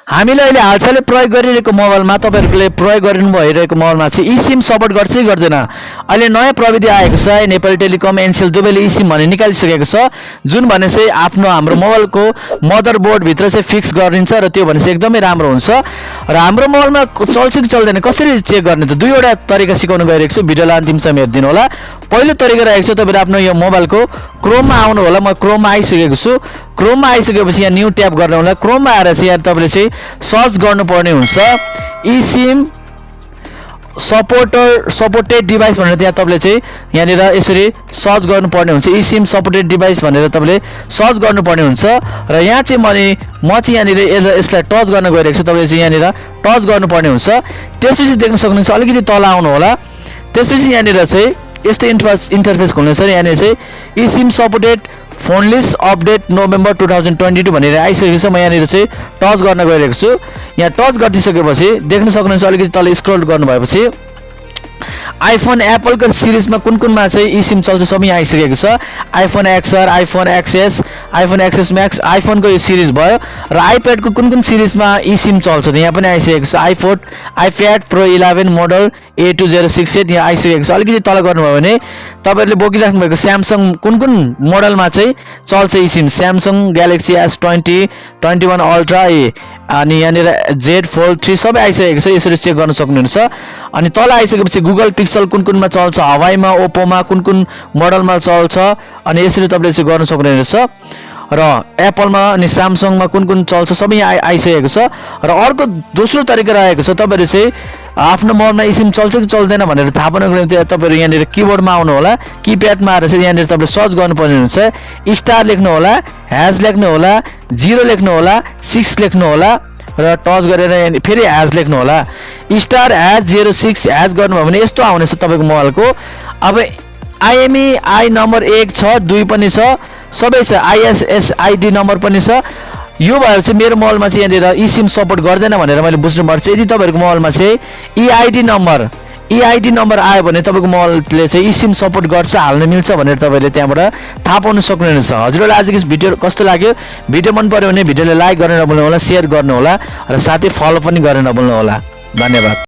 हामीले अहिले हालसालै प्रयोग गरिरहेको मोबाइलमा तपाईहरुले प्रयोग गरिनु भइरहेको मोबाइलमा चाहिँ eSIM सपोर्ट गर्छ कि गर्दैन अहिले नयाँ प्रविधि आएको छ नेपाली टेलिकम एनसेल दुवैले eSIM भन्ने निकालिसकेको छ जुन भने चाहिँ आफ्नो हाम्रो मोबाइलको मदरबोर्ड भित्र चाहिँ फिक्स गरिन्छ र त्यो भने चाहिँ एकदमै राम्रो हुन्छ र हाम्रो मोबाइलमा चल्छ कि चल्दैन कसरी चेक गर्ने त दुईवटा तरिका सिकाउन गइरहेको छु भिडियोलाई अन्तिमसम्म हेर्दिनु होला पहिलो तरिका रहेको छ तपाईहरु आफ्नो यो मोबाइलको क्रोममा आउनु होला म क्रोममा आइसकेको छु क्रोममा आइसकेपछि यहाँ न्यू ट्याब गर्नु होला क्रोममा आएर चाहिँ यहाँ तपाईले चाहिँ सर्च गर्नुपर्ने हुन्छ eSIM सपोर्टेड डिभाइस भनेर त्यहाँ तपाईले चाहिँ यहाँनिर यसरी सर्च गर्नुपर्ने हुन्छ eSIM सपोर्टेड डिभाइस भनेर तपाईले सर्च गर्नुपर्ने हुन्छ र यहाँ चाहिँ म चाहिँ यहाँनिर यसलाई टच गर्न गइरहेको छु तपाईले चाहिँ यहाँनिर टच गर्नुपर्ने हुन्छ त्यसपछि देख्न सक्नुहुन्छ अलिकति तल आउनु होला त्यसपछि यहाँनिर चाहिँ यस्तो इन्टरफेस खुल्नेछ यहाँनिर चाहिँ eSIM supported phone list update November 2022 भनेर आइसकेको छ म यहाँनिर चाहिँ टच गर्न गइरहेको छु यहाँ टच गरिसकेपछि देख्न सक्नुहुन्छ अलिकति तल स्क्रल गर्नु भएपछि आइफोन एप्पलको सिरिजमा कुनमा चाहिँ eSIM चल्छ सबै आइसकेको छ iPhone XR iPhone XS iPhone XS Max आइफोनको यो सिरिज भयो र आइप्याडको कुन सिरिजमा eSIM चल्छ त यहाँ पनि आइसकेको छ आइप्याड प्रो 11 मोडल A2068 यहाँ आइसकेको छ अलिकति तल गर्नुभयो भने तपाईहरुले बोकिराख्नु भएको स्यामसङ कुन मोडलमा चाहिँ चल्छ eSIM Samsung galaxy S20 21 ultra अनि यहाँनिर Z Fold 3 सबै आइसकेको छ यसरी चेक गर्न सक्नुहुन्छ अनि तल आइसकेपछि गुगल पिक्सल कुनमा चल्छ हवाईमा ओप्पोमा कुन मोडलमा चल्छ अनि यसरी तपाईले चाहिँ गर्न सक्नुहुन्छ र एप्पलमा अनि स्यामसङमा कुन चल्छ सबै आइसकेको छ र अर्को दोस्रो तरिका रहेको छ तपाईहरु चाहिँ आफ्नो मोबाइलमा eSIM चल्छ कि चल्दैन भनेर थाहा पाउनको निम्ति तपाईहरु यहाँनिर किबोर्डमा आउनु होला किप्याडमा आएर चाहिँ यहाँनिर तपाईले सर्च गर्नुपर्ने हुन्छ स्टार लेख्नु होला # लेख्नु होला 0 लेख्नु होला 6 लेख्नु होला र टच गरेर फेरि # लेख्नु होला स्टार #06 गर्नुभयो भने यस्तो आउनेछ तपाईको मोबाइलको अब IMEI नम्बर 1 छ 2 पनि छ सबै छ ISSID नम्बर पनि छ यो भएपछि मेरो मोबाइलमा चाहिँ यहाँनिर eSIM सपोर्ट गर्दैन भनेर मैले बुझ्नुपर्छ यदि तपाईहरुको मोबाइलमा चाहिँ EID नम्बर आयो भने तपाईको मोबाइलले चाहिँ eSIM सपोर्ट गर्छ हाल्न मिल्छ भनेर तपाईले त्यहाँबाट थाहा पाउन सक्नुहुन्छ हजुरलाई आजको भिडियो कस्तो लाग्यो भिडियो मन पर्यो भने भिडियोलाई लाइक गर्न नभुल्नु होला शेयर गर्नु होला र साथै फलो पनि गर्न नभुल्नु होला धन्यवाद।